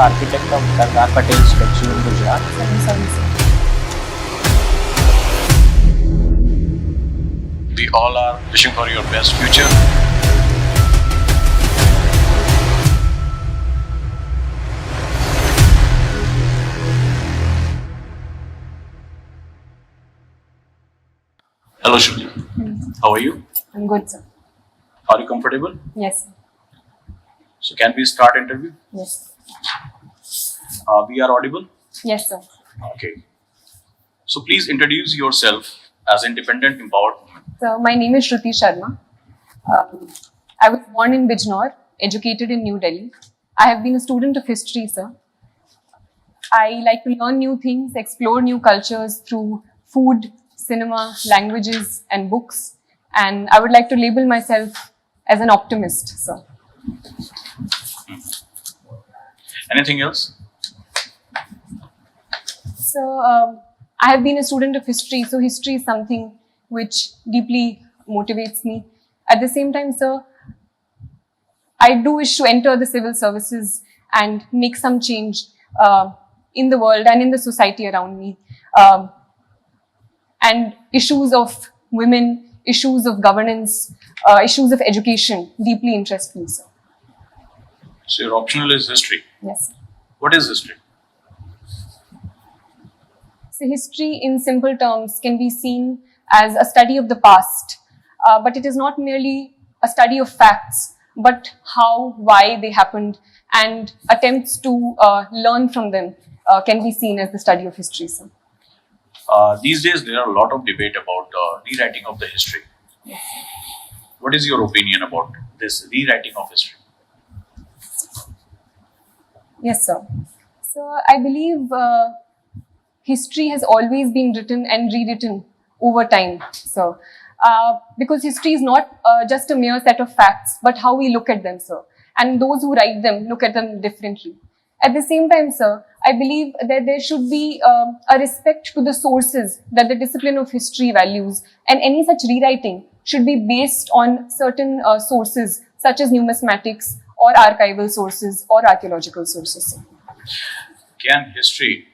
architect of Sardar Patel statue in Gujarat. Sorry, sir. We all are wishing for your best future. Hello, Shruti. How are you? I'm good, sir. Are you comfortable? Yes, sir. So can we start interview? Yes. We are audible? Yes, sir. Okay. So please introduce yourself as independent empowered woman. So, my name is Shruti Sharma. I was born in Bijnor, educated in New Delhi. I have been a student of history, sir. I like to learn new things, explore new cultures through food, cinema, languages, and books. And I would like to label myself as an optimist, sir. Anything else? So, I have been a student of history, so history is something which deeply motivates me. At the same time, sir, I do wish to enter the civil services and make some change in the world and in the society around me. And issues of women, issues of governance, issues of education deeply interest me, sir. So your optional is history. Yes, sir. What is history? So history in simple terms can be seen as a study of the past, but it is not merely a study of facts, but how, why they happened, and attempts to learn from them can be seen as the study of history, sir. These days there are a lot of debate about rewriting of the history. What is your opinion about this rewriting of history? Yes, sir. So I believe history has always been written and rewritten over time, sir. Because history is not just a mere set of facts, but how we look at them, sir. And those who write them look at them differently. At the same time, sir, I believe that there should be a respect to the sources that the discipline of history values, and any such rewriting should be based on certain sources such as numismatics or archival sources or archaeological sources, sir. Can history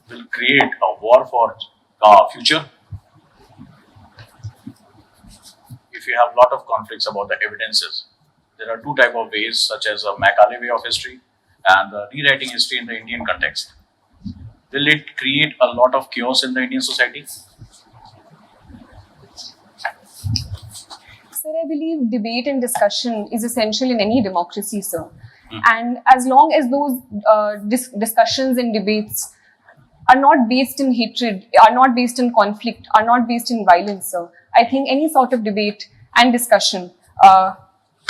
will create a war for future? If you have a lot of conflicts about the evidences, there are two types of ways, such as a Macaulay way of history and rewriting history in the Indian context. Will it create a lot of chaos in the Indian society? Sir, I believe debate and discussion is essential in any democracy, sir. And as long as those discussions and debates are not based in hatred, are not based in conflict, are not based in violence, sir, I think any sort of debate and discussion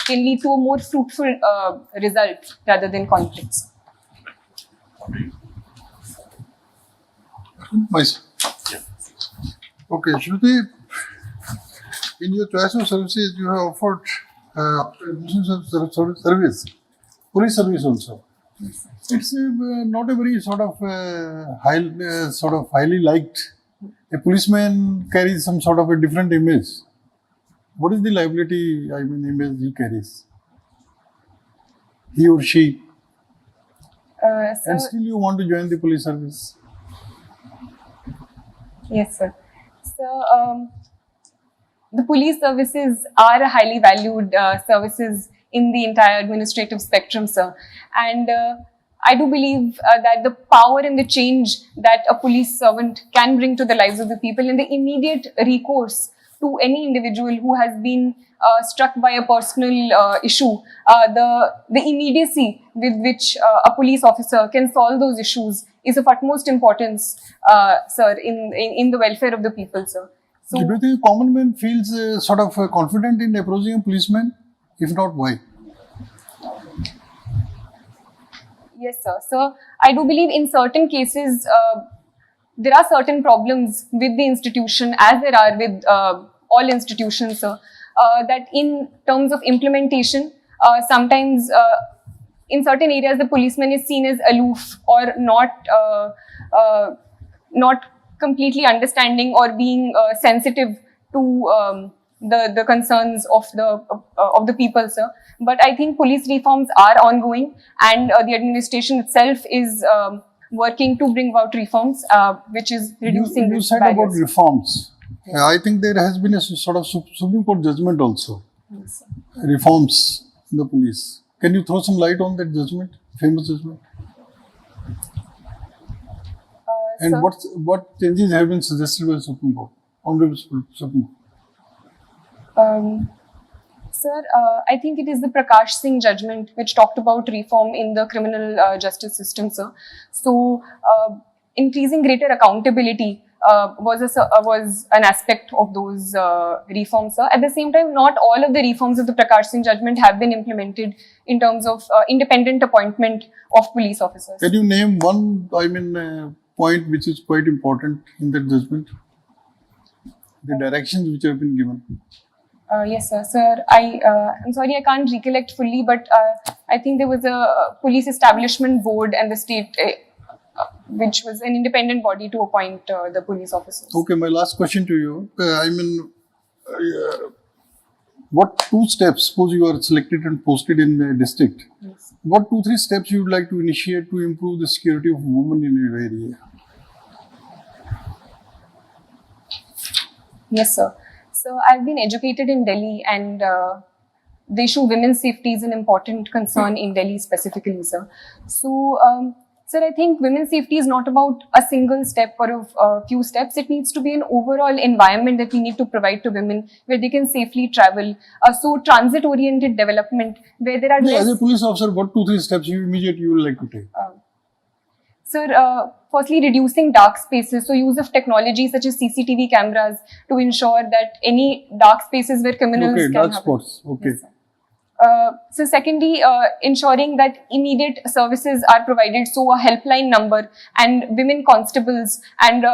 can lead to a more fruitful result rather than conflicts. Myself. Okay, Shruti, in your choice of services, you have offered service, police service also. It's not a very sort of highly liked. A policeman carries some sort of a different image. What is the liability, image he carries? He or she. And still you want to join the police service? Yes, sir. So, the police services are a highly valued services in the entire administrative spectrum, sir. And I do believe that the power and the change that a police servant can bring to the lives of the people, and the immediate recourse to any individual who has been struck by a personal issue, the immediacy with which a police officer can solve those issues is of utmost importance, sir, in the welfare of the people, sir. So, do you think a common man feels sort of confident in approaching a policeman? If not, why? yes, sir. So, I do believe in certain cases, there are certain problems with the institution, as there are with all institutions, sir, that in terms of implementation, sometimes in certain areas the policeman is seen as aloof or not completely understanding or being sensitive to the concerns of the people, sir. But I think police reforms are ongoing, and the administration itself is working to bring about reforms, which is reducing. You these said barriers. about reforms. I think there has been a sort of Supreme Court judgment also. Yes, sir. Reforms in the police. Can you throw some light on that judgment, famous judgment? And Sir? what changes have been suggested by Supreme Court? Honorable Supreme Court. Sir, I think it is the Prakash Singh judgment which talked about reform in the criminal justice system, sir. So, increasing greater accountability was an aspect of those reforms, sir. At the same time, not all of the reforms of the Prakash Singh judgment have been implemented in terms of independent appointment of police officers. Can you name one, point which is quite important in that judgment? The directions which have been given. Yes, sir. Sir, I'm sorry, I can't recollect fully, but I think there was a police establishment board and the state, which was an independent body to appoint the police officers. Okay, my last question to you. What 2 steps, suppose you are selected and posted in a district, Yes. what 2-3 steps you would like to initiate to improve the security of women in your area? Yes, sir. So I've been educated in Delhi, and the issue of women's safety is an important concern in Delhi specifically, sir. So, sir, I think women's safety is not about a single step or a few steps. It needs to be an overall environment that we need to provide to women where they can safely travel. So transit-oriented development where there are Yeah, less... as a police officer, what 2-3 steps you would like to take? Sir, firstly, reducing dark spaces. So, use of technology such as CCTV cameras to ensure that any dark spaces where criminals Okay, can dark happen. spots. Okay. Yes, sir. So, secondly, ensuring that immediate services are provided. So, a helpline number and women constables and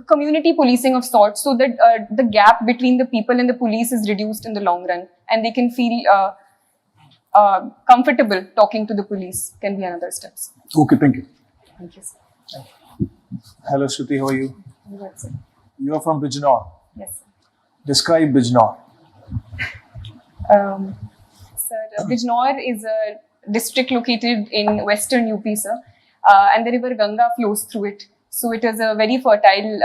community policing of sorts, so that the gap between the people and the police is reduced in the long run, and they can feel comfortable talking to the police. Can be another steps. Okay, thank you. Thank you, sir. Hello, Shruti, how are you? Good, sir. You are from Bijnor. Yes, sir. Describe Bijnor. Sir, Bijnor is a district located in western UP, sir, and the river Ganga flows through it. So it is a very fertile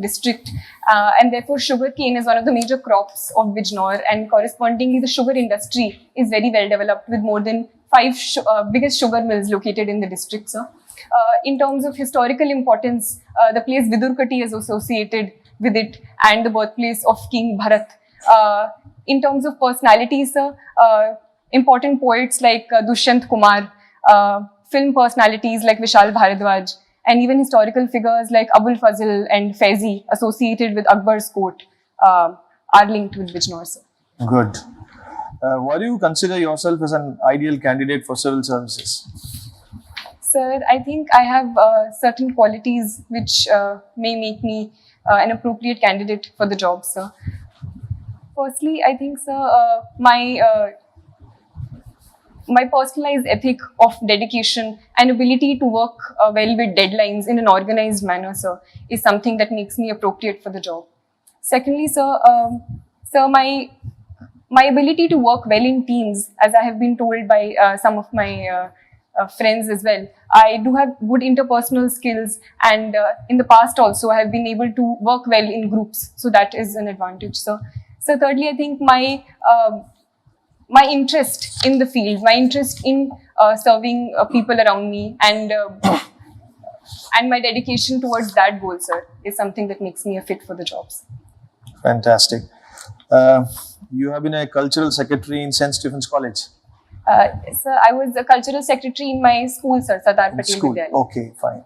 district, and therefore sugarcane is one of the major crops of Bijnor, and correspondingly the sugar industry is very well developed with more than 5 biggest sugar mills located in the district, sir. In terms of historical importance, the place Vidurkati is associated with it, and the birthplace of King Bharat. In terms of personalities, sir, important poets like Dushyant Kumar, film personalities like Vishal Bharadwaj, and even historical figures like Abul Fazl and Faizi associated with Akbar's court are linked with Bijnor, sir. Good. Why do you consider yourself as an ideal candidate for civil services? Sir, I think I have certain qualities which may make me an appropriate candidate for the job, sir. Firstly, I think, sir, my personalized ethic of dedication and ability to work well with deadlines in an organized manner, sir, is something that makes me appropriate for the job. Secondly, sir, my ability to work well in teams, as I have been told by some of my friends as well. I do have good interpersonal skills, and in the past also I have been able to work well in groups. So that is an advantage, sir. So thirdly, I think my interest in the field, my interest in serving people around me, and my dedication towards that goal, sir, is something that makes me a fit for the jobs. Fantastic. You have been a cultural secretary in St. Stephen's College. Sir, I was a cultural secretary in my school, sir, Sardar Patel School. Vidyalaya. Okay, fine.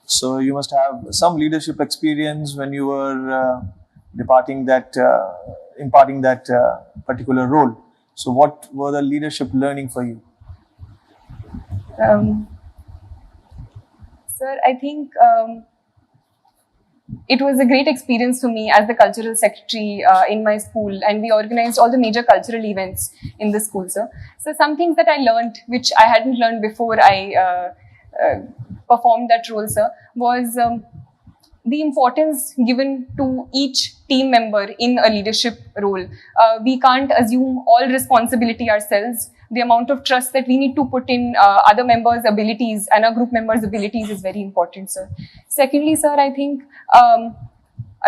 So you must have some leadership experience when you were imparting that particular role. So what were the leadership learning for you? Sir, I think it was a great experience for me as the cultural secretary in my school, and we organized all the major cultural events in the school, sir. So some things that I learned, which I hadn't learned before I performed that role, sir, was the importance given to each team member in a leadership role. We can't assume all responsibility ourselves. The amount of trust that we need to put in other members' abilities and our group members' abilities is very important, sir. Secondly, sir, I think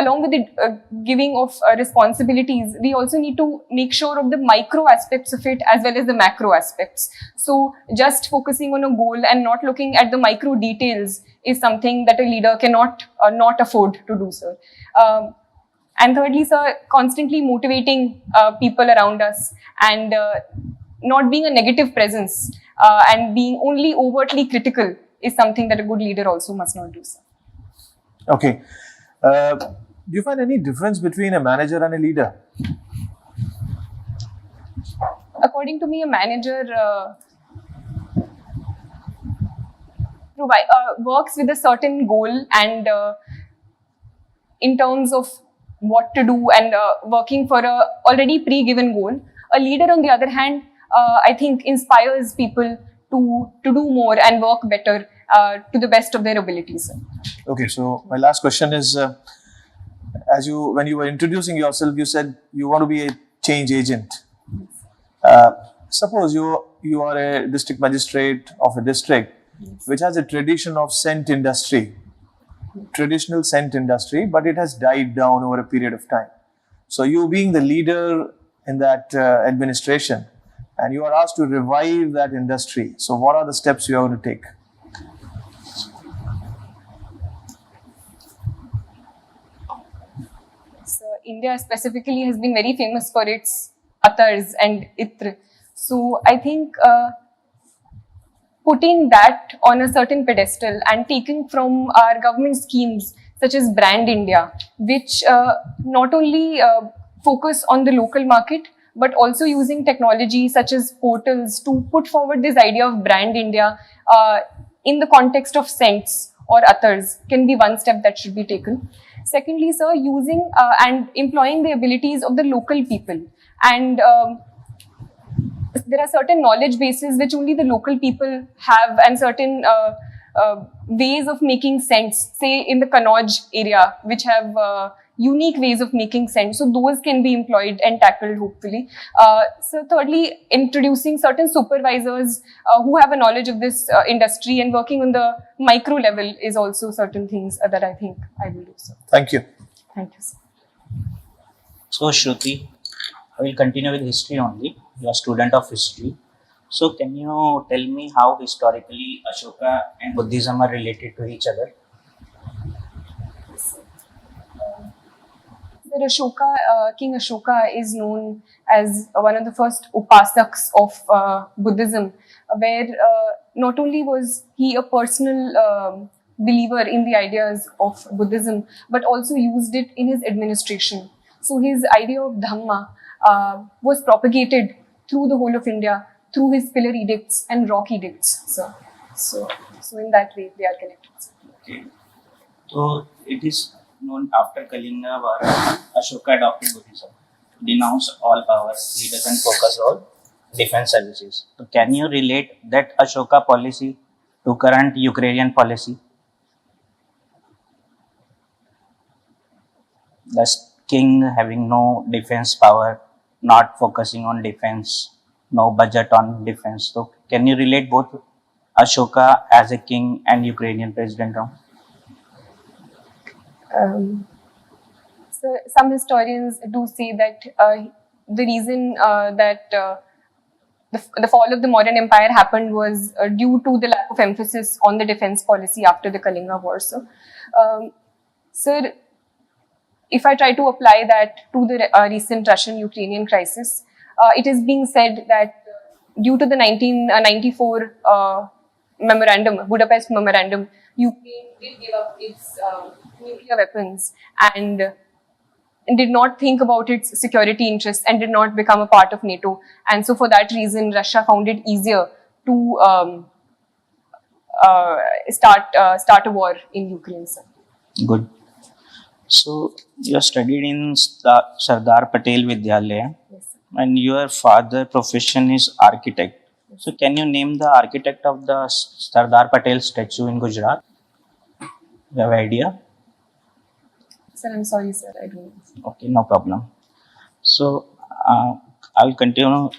along with the giving of responsibilities, we also need to make sure of the micro aspects of it as well as the macro aspects. So just focusing on a goal and not looking at the micro details is something that a leader cannot not afford to do, sir. And thirdly, sir, constantly motivating people around us and not being a negative presence and being only overtly critical is something that a good leader also must not do, sir. Okay. Do you find any difference between a manager and a leader? According to me, a manager works with a certain goal and in terms of what to do and working for a already pre-given goal. A leader, on the other hand, I think inspires people to do more and work better to the best of their abilities. Okay, so my last question is, when you were introducing yourself, you said you want to be a change agent. Suppose you are a district magistrate of a district which has a tradition of scent industry, traditional scent industry, but it has died down over a period of time. So you being the leader in that administration, and you are asked to revive that industry. So what are the steps you are going to take? So India specifically has been very famous for its attars and itr. So I think putting that on a certain pedestal and taking from our government schemes such as Brand India, which not only focus on the local market, but also using technology such as portals to put forward this idea of Brand India in the context of scents or attars can be one step that should be taken. Secondly, sir, using and employing the abilities of the local people. And there are certain knowledge bases which only the local people have and certain ways of making scents, say in the Kannauj area, which have unique ways of making scents. So those can be employed and tackled, hopefully. So thirdly, introducing certain supervisors who have a knowledge of this industry and working on the micro level is also certain things that I think I will do, sir. Thank you. Thank you, sir. So Shruti, I will continue with history only. You are a student of history. So can you tell me how historically Ashoka and Buddhism are related to each other? King Ashoka is known as one of the first upasaks of Buddhism, where not only was he a personal believer in the ideas of Buddhism, but also used it in his administration. So his idea of Dhamma was propagated through the whole of India through his pillar edicts and rock edicts. So in that way, they are connected. Okay. So it is known after Kalinga War, Ashoka adopted Buddhism to denounce all power, leaders and focus on defense services. So can you relate that Ashoka policy to current Ukrainian policy? The king having no defense power, not focusing on defense, no budget on defense. So can you relate both Ashoka as a king and Ukrainian president now? So some historians do say that the reason that the fall of the modern empire happened was due to the lack of emphasis on the defense policy after the Kalinga War. So, sir, if I try to apply that to the recent Russian-Ukrainian crisis, it is being said that due to the 1994 memorandum, Budapest Memorandum, Ukraine did give up its nuclear weapons and did not think about its security interests and did not become a part of NATO. And so for that reason, Russia found it easier to start a war in Ukraine, sir. Good. So you studied in Sardar Patel Vidyalaya, Yes, sir. and your father profession is architect. So can you name the architect of the Sardar Patel statue in Gujarat? You have idea? Sir, I'm sorry, sir. I don't know. Okay, no problem. So, I will continue.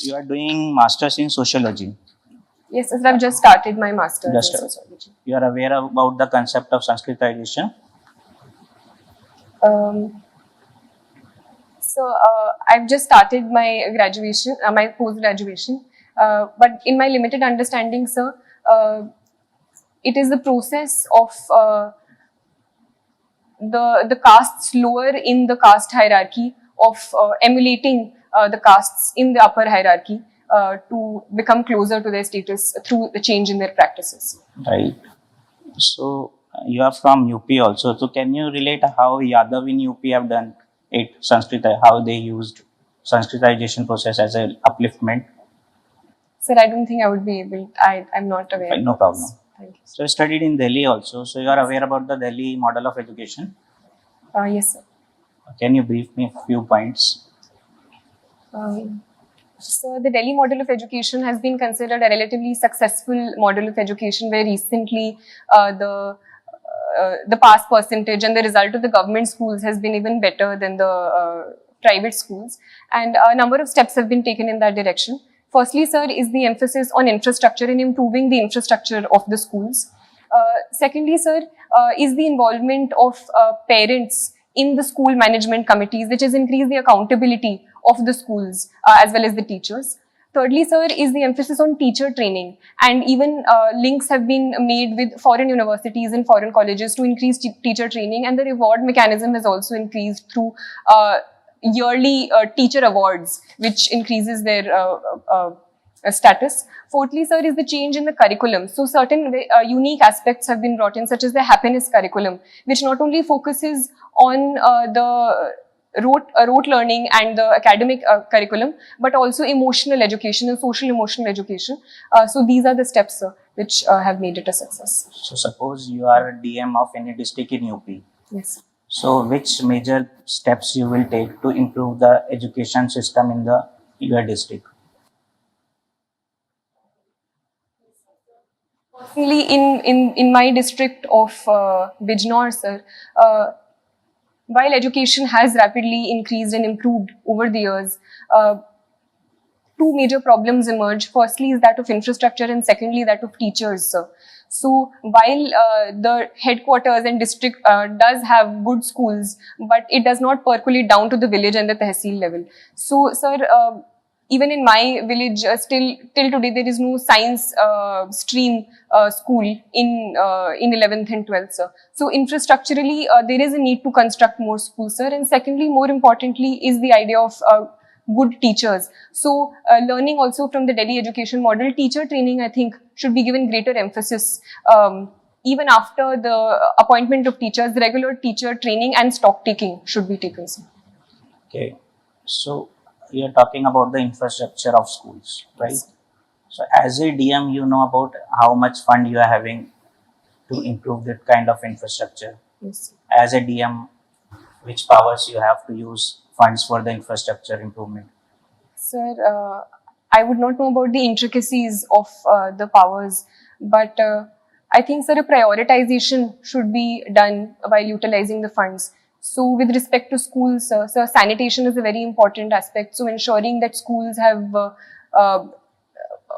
You are doing masters in sociology. Yes, sir. I've just started my master's Just in started. sociology. You are aware about the concept of Sanskritization. I've just started my graduation, my post-graduation. But in my limited understanding, sir, it is the process of the castes lower in the caste hierarchy of emulating the castes in the upper hierarchy to become closer to their status through the change in their practices. Right. So you are from UP also. So can you relate how Yadav in UP have done it Sanskrit, how they used Sanskritization process as an upliftment? Sir, I don't think I would be able. I'm not aware. Fine, no of problem. this. Thank you. So you studied in Delhi also. So you are aware about the Delhi model of education. Yes, sir. Can you brief me a few points? So the Delhi model of education has been considered a relatively successful model of education, where recently the pass percentage and the result of the government schools has been even better than the private schools, and a number of steps have been taken in that direction. Firstly, sir, is the emphasis on infrastructure and improving the infrastructure of the schools. Secondly, sir, is the involvement of parents in the school management committees, which has increased the accountability of the schools as well as the teachers. Thirdly, sir, is the emphasis on teacher training, and even links have been made with foreign universities and foreign colleges to increase teacher training, and the reward mechanism has also increased through yearly teacher awards, which increases their status. Fourthly, sir, is the change in the curriculum. So certain unique aspects have been brought in, such as the happiness curriculum, which not only focuses on the rote learning and the academic curriculum, but also emotional education and social emotional education. So these are the steps, sir, which have made it a success. So suppose you are a DM of any district in UP. Yes. So which major steps you will take to improve the education system in your district? Personally, in my district of Bijnor, sir, while education has rapidly increased and improved over the years, two major problems emerge. Firstly is that of infrastructure, and secondly that of teachers, sir. So while the headquarters and district does have good schools, but it does not percolate down to the village and the tehsil level. So, sir, even in my village, till today, there is no science stream school in 11th and 12th, sir. So infrastructurally, there is a need to construct more schools, sir. And secondly, more importantly, is the idea of good teachers. So learning also from the Delhi education model, teacher training, I think, should be given greater emphasis. Even after the appointment of teachers, regular teacher training and stock taking should be taken, sir. Okay. So you are talking about the infrastructure of schools, right? Yes. So as a DM, you know about how much fund you are having to improve that kind of infrastructure. Yes. As a DM, which powers you have to use funds for the infrastructure improvement? Sir, I would not know about the intricacies of the powers, but I think, sir, a prioritization should be done while utilizing the funds. So with respect to schools, sir, sanitation is a very important aspect. So ensuring that schools have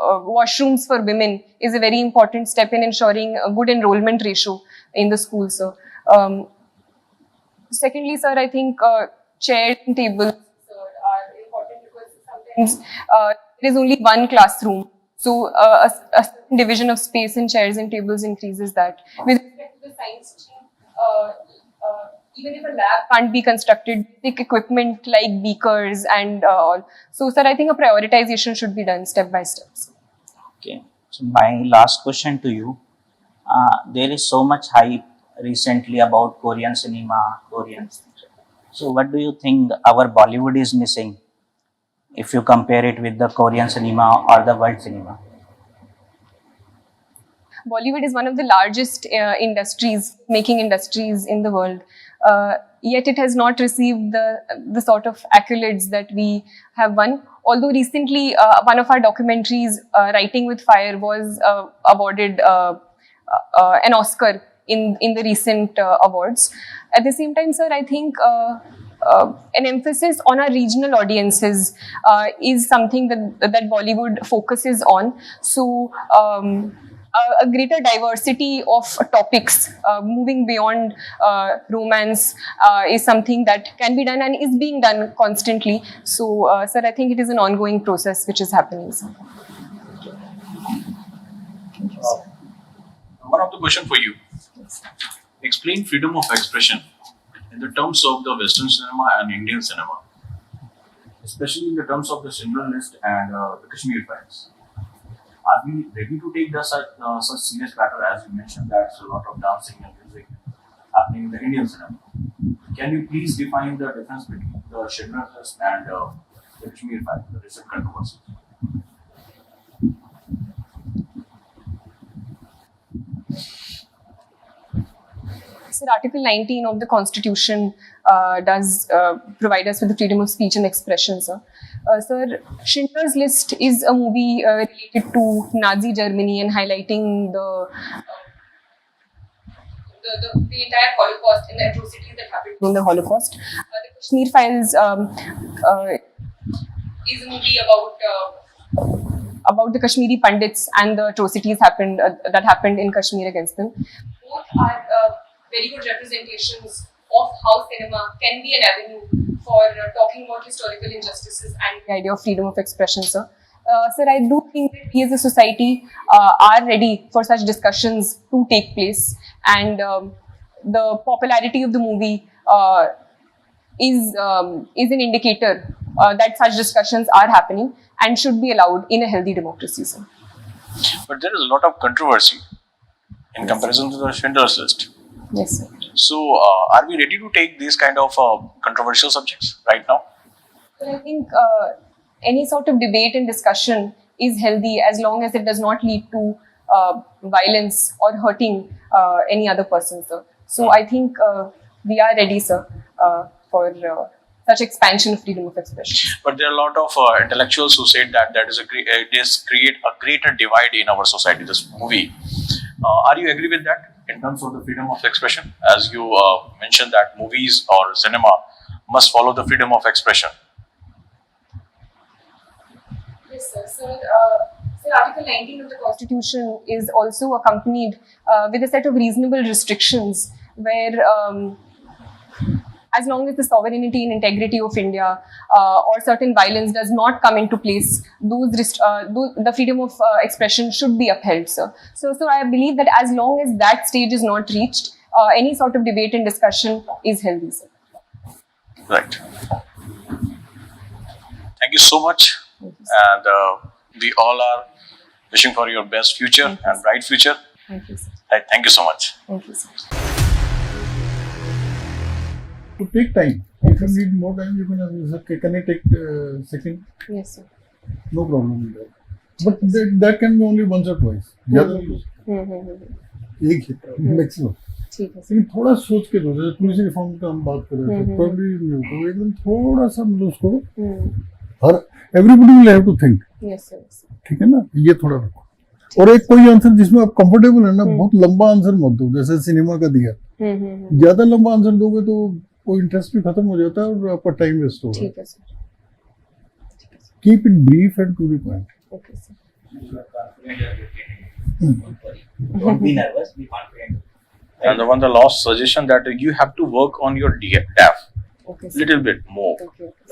washrooms for women is a very important step in ensuring a good enrollment ratio in the schools, sir. Secondly, sir, I think chairs and tables, sir, are important because sometimes there is only one classroom. So a certain division of space in chairs and tables increases that. With respect to the science stream, even if a lab can't be constructed, basic equipment like beakers and all. So, sir, I think a prioritization should be done step by step. Okay. So my last question to you, there is so much hype recently about Korean cinema, So what do you think our Bollywood is missing if you compare it with the Korean cinema or the world cinema? Bollywood is one of the largest making industries in the world. Yet it has not received the sort of accolades that we have won. Although recently one of our documentaries, Writing with Fire, was awarded an Oscar in the recent awards. At the same time, sir, I think an emphasis on our regional audiences is something that Bollywood focuses on. So a greater diversity of topics moving beyond romance is something that can be done and is being done constantly. So, sir, I think it is an ongoing process which is happening. Sir. One of the question for you. Explain freedom of expression in the terms of the Western cinema and Indian cinema, especially in the terms of the Schindler List and the Kashmir Files. Are we ready to take such serious matter as you mentioned that a lot of dancing and music happening in the Indian cinema? Can you please define the difference between the Schindler List and the Kashmir Files, the recent controversies? Sir, Article 19 of the Constitution does provide us with the freedom of speech and expression, sir. Sir, Schindler's List is a movie related to Nazi Germany and highlighting the entire Holocaust and the atrocities that happened during the Holocaust. The Kashmir Files is a movie about the Kashmiri Pandits and the atrocities that happened in Kashmir against them. Both are very good representations of how cinema can be an avenue for talking about historical injustices and the idea of freedom of expression, sir. Sir, I do think that we as a society are ready for such discussions to take place, and the popularity of the movie is an indicator that such discussions are happening and should be allowed in a healthy democracy, sir. But there is a lot of controversy in comparison to the Schindler's List. Yes, sir. So, are we ready to take these kind of controversial subjects right now? I think any sort of debate and discussion is healthy as long as it does not lead to violence or hurting any other person, sir. So I think we are ready, sir, for such expansion of freedom of expression. But there are a lot of intellectuals who said that it is create a greater divide in our society. This movie. Are you agree with that in terms of the freedom of expression? As you mentioned that movies or cinema must follow the freedom of expression. Yes, sir. So, Article 19 of the Constitution is also accompanied with a set of reasonable restrictions where as long as the sovereignty and integrity of India or certain violence does not come into place, the freedom of expression should be upheld, sir. So I believe that as long as that stage is not reached, any sort of debate and discussion is healthy, sir. Right. Thank you so much. And we all are wishing for your best future and bright future. Thank you, sir. Right. Thank you so much. Thank you, sir. To take time. If you need more time, you can say, can I take second? Yes, sir. No problem with that. But that can be only once or twice. ज़्यादा नहीं हो सकता। एक ही maximum. ठीक है, sir. लेकिन थोड़ा सोच के दो, जैसे पुलिस रिफॉर्म का हम बात कर रहे थे, probably तो एकदम थोड़ा सा मतलब उसको हर everybody will have to think। Yes, sir. ठीक है ना, ये थोड़ा रखो। और एक कोई आंसर जिसमें आप कंफर्टेबल है ना, बहुत लंबा आंसर मत दो, जैसे सिनेमा का दिया। ज्यादा लंबा आंसर दोगे तो वो इंटरेस्ट भी खत्म हो जाता है और आपका टाइम वेस्ट होगा। ठीक है sir. Keep it brief and to the point. Okay sir. Don't be nervous, be confident. And the last suggestion that you have to work on your DAF little bit more,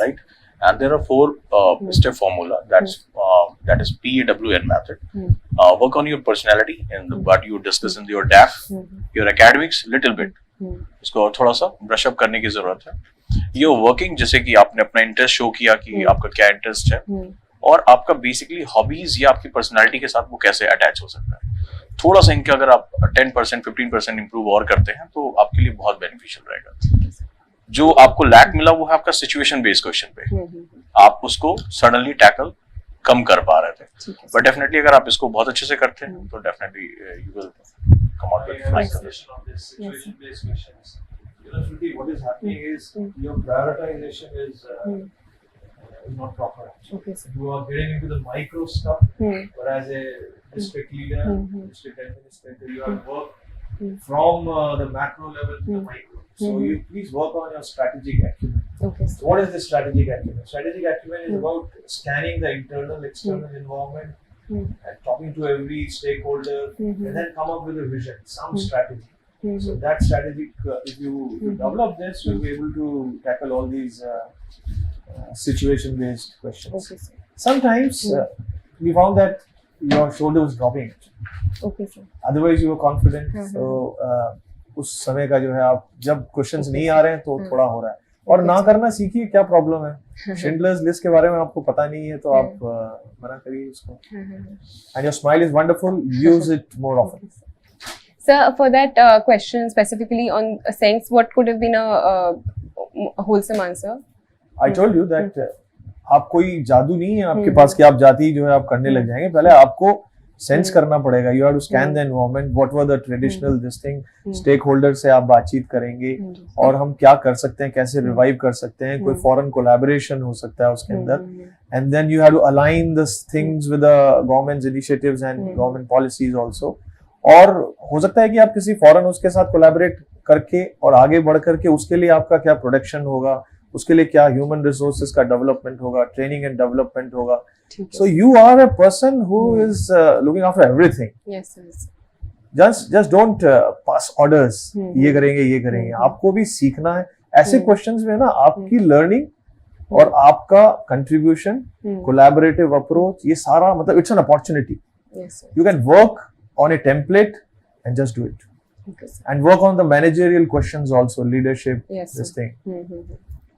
right? And there are 4-step formula that is PAWN method. Work on your personality and what you discuss in your DAF, your academics little bit. इसको थोड़ा सा brush up करने की जरूरत है। ये working जैसे कि आपने अपना इंटरेस्ट शो किया कि आपका क्या इंटरेस्ट है और आपका बेसिकली हॉबीज या आपकी पर्सनालिटी के साथ वो कैसे अटैच हो सकता है। थोड़ा सा इनके अगर आप 10% 15% इंप्रूव और करते हैं तो आपके लिए बहुत बेनिफिशियल रहेगा। जो आपको लैक मिला वो है आपका सिचुएशन बेस्ड क्वेश्चन पे, आप उसको सडनली टैकल कम कर पा रहे थे, बट डेफिनेटली अगर आप इसको बहुत अच्छे से करते हैं तो definitely you will come out with flying colors. Of this situation-based questions. Usually, what is happening is your prioritization is not proper. Okay, sir. You are getting into the micro stuff, whereas a district leader, district administrator, you have work from the macro level to the micro. So you please work on your strategic acumen. Okay, sir. So what is the strategic acumen? Strategic acumen is about scanning the internal, external environment and talking to every stakeholder and then come up with a vision, some strategy. So that strategic, if you develop this, you'll be able to tackle all these situation-based questions. Okay, sir. Sometimes we found that your shoulder was dropping. Okay, sir. Otherwise you were confident. So उस समय का जो है आप जब questions नहीं आ रहे हैं तो थोड़ा हो रहा है और ना करना सीखिए क्या प्रॉब्लम है शिंडलर्स लिस्ट के बारे में आपको पता नहीं है तो आप मना करिए उसको and your smile is wonderful use it more often Sir, for that question specifically on sense, what could have been a wholesome answer? I told you that आप कोई जादू नहीं है आपके पास कि आप जाती जो है आप करने लग जाएंगे पहले आपको सेंस करना पड़ेगा you have to scan the environment what were the traditional this thing stakeholder से आप बातचीत करेंगे और हम क्या कर सकते हैं कैसे रिवाइव कर सकते हैं कोई फॉरेन कोलैबोरेशन हो सकता है उसके अंदर and then you have to align this things with the governments initiatives and government policies also और हो सकता है कि आप किसी फॉरेन उसके साथ कोलैबोरेट करके और आगे बढ़ करके उसके लिए आपका क्या प्रोडक्शन होगा उसके लिए क्या ह्यूमन रिसोर्सेज का डेवलपमेंट होगा ट्रेनिंग एंड डेवलपमेंट होगा so you are a person who is looking after everything Yes, yes. just don't pass orders ये करेंगे आपको भी सीखना है ऐसे क्वेश्चंस में ना आपकी लर्निंग और आपका कंट्रीब्यूशन कोलैबोरेटिव अप्रोच ये सारा मतलब it's an opportunity Yes, sir. you can work on a template and just do it Okay, sir. and work on the managerial questions also leadership Yes, this sir. thing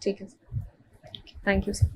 ठीक है, sir. Thank you, sir.